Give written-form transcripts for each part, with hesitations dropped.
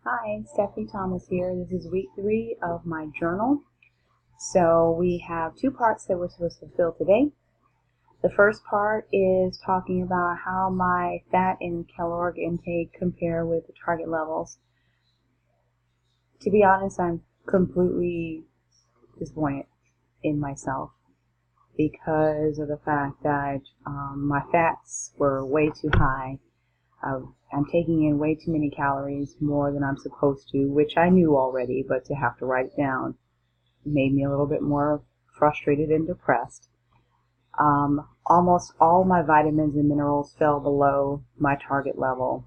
Hi, Stephanie Thomas here. This is week 3 of my journal. So we have 2 parts that we're supposed to fill today. The first part is talking about how my fat and caloric intake compare with the target levels. To be honest, I'm completely disappointed in myself because of the fact that my fats were way too high. I'm taking in way too many calories, more than I'm supposed to, which I knew already, but to have to write it down made me a little bit more frustrated and depressed. Almost all my vitamins and minerals fell below my target level.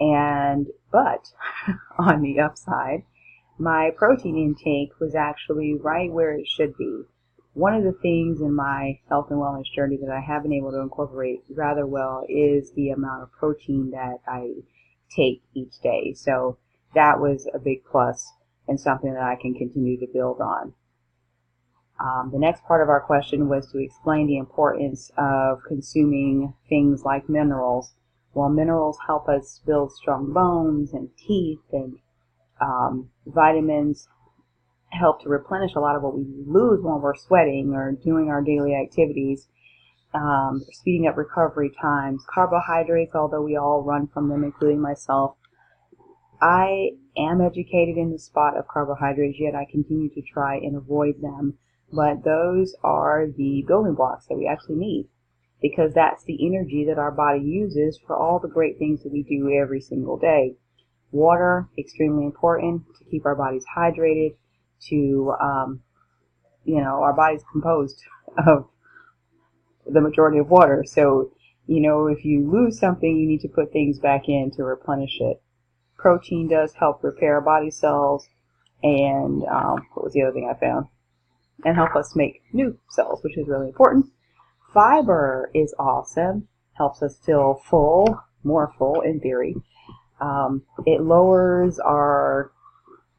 But on the upside, my protein intake was actually right where it should be. One of the things in my health and wellness journey that I have been able to incorporate rather well is the amount of protein that I take each day. So that was a big plus and something that I can continue to build on. The next part of our question was to explain the importance of consuming things like minerals. Well, minerals help us build strong bones and teeth, and vitamins help to replenish a lot of what we lose when we're sweating or doing our daily activities, speeding up recovery times. Carbohydrates, although we all run from them, including myself, I am educated in the spot of carbohydrates, yet I continue to try and avoid them. But those are the building blocks that we actually need, because that's the energy that our body uses for all the great things that we do every single day. Water, extremely important to keep our bodies hydrated, to, our body's composed of the majority of water. So, if you lose something, you need to put things back in to replenish it. Protein does help repair body cells, and what was the other thing I found? And help us make new cells, which is really important. Fiber is awesome. Helps us feel full, more full in theory. It lowers our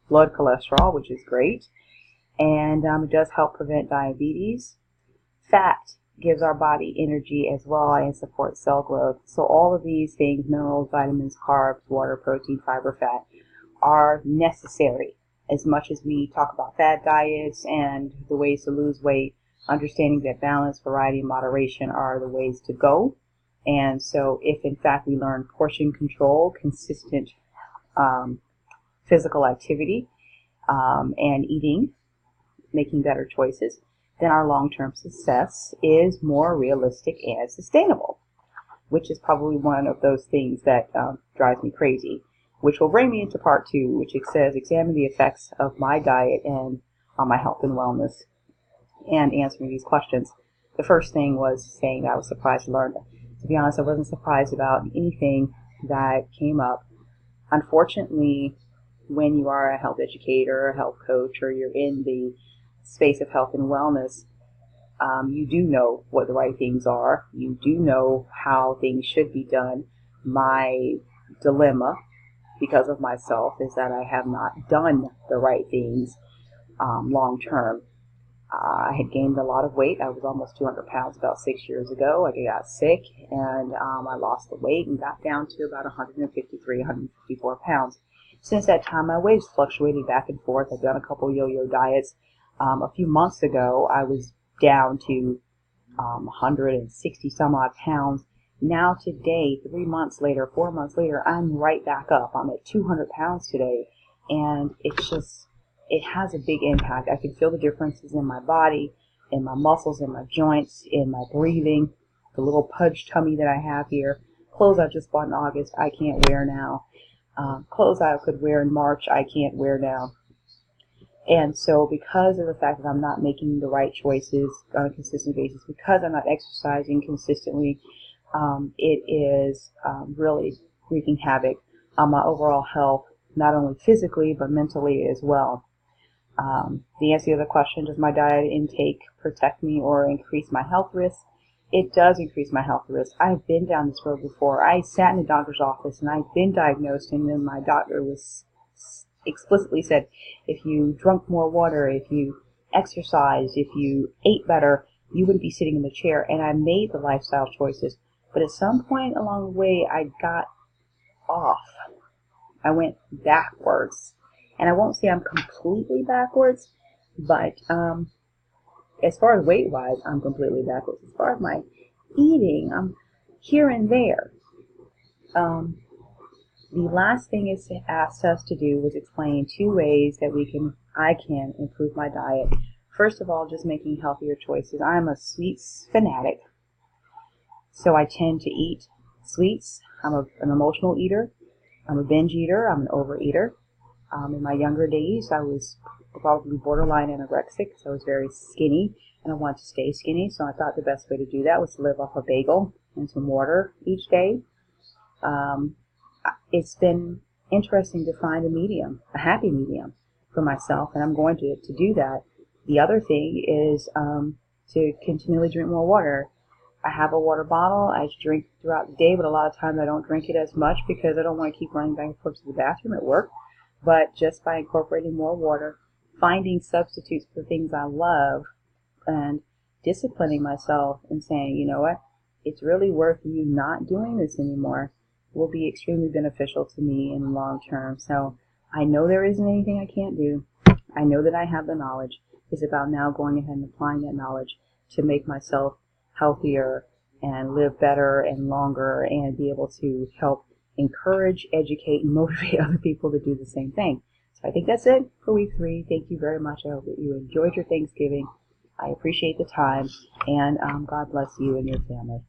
blood cholesterol, which is great. And it does help prevent diabetes. Fat gives our body energy as well and supports cell growth. So all of these things, minerals, vitamins, carbs, water, protein, fiber, fat, are necessary. As much as we talk about fad diets and the ways to lose weight, understanding that balance, variety, and moderation are the ways to go. And so if in fact we learn portion control, consistent physical activity, and eating, making better choices, then our long-term success is more realistic and sustainable, which is probably one of those things that drives me crazy, which will bring me into part 2, which it says, examine the effects of my diet and on my health and wellness, and answering these questions. The first thing was saying that I was surprised to learn. To be honest, I wasn't surprised about anything that came up. Unfortunately, when you are a health educator, a health coach, or you're in the space of health and wellness, you do know what the right things are. You do know how things should be done. My dilemma, because of myself, is that I have not done the right things long term. I had gained a lot of weight. I was almost 200 pounds about 6 years ago. I got sick, and I lost the weight and got down to about 153, 154 pounds. Since that time, my weight's fluctuated back and forth. I've done a couple yo-yo diets. A few months ago, I was down to 160 some odd pounds. Now today, 3 months later, 4 months later, I'm right back up. I'm at 200 pounds today, and it has a big impact. I can feel the differences in my body, in my muscles, in my joints, in my breathing, the little pudge tummy that I have here. Clothes I just bought in August, I can't wear now. Clothes I could wear in March, I can't wear now. And so because of the fact that I'm not making the right choices on a consistent basis, because I'm not exercising consistently, it is really wreaking havoc on my overall health, not only physically, but mentally as well. The answer to the question, does my diet intake protect me or increase my health risks? It does increase my health risks. I've been down this road before. I sat in a doctor's office and I've been diagnosed, and then my doctor was explicitly said, if you drank more water, if you exercised, if you ate better, you wouldn't be sitting in the chair. And I made the lifestyle choices. But at some point along the way, I got off. I went backwards. And I won't say I'm completely backwards, but as far as weight-wise, I'm completely backwards. As far as my eating, I'm here and there. The last thing it asked us to do was explain 2 ways that I can improve my diet. First of all, just making healthier choices. I'm a sweets fanatic, so I tend to eat sweets. I'm an emotional eater. I'm a binge eater. I'm an overeater. In my younger days, I was probably borderline anorexic, so I was very skinny, and I wanted to stay skinny, so I thought the best way to do that was to live off a bagel and some water each day. It's been interesting to find a happy medium for myself, and I'm going to do that. The other thing is to continually drink more water. I have a water bottle. I drink throughout the day, but a lot of times I don't drink it as much because I don't want to keep running back and forth to the bathroom at work. But just by incorporating more water, finding substitutes for things I love, and disciplining myself and saying, you know what, it's really worth you not doing this anymore, will be extremely beneficial to me in the long term. So I know there isn't anything I can't do. I know that I have the knowledge. It's about now going ahead and applying that knowledge to make myself healthier and live better and longer and be able to help encourage, educate, and motivate other people to do the same thing. So I think that's it for week 3. Thank you very much. I hope that you enjoyed your Thanksgiving. I appreciate the time, and God bless you and your family.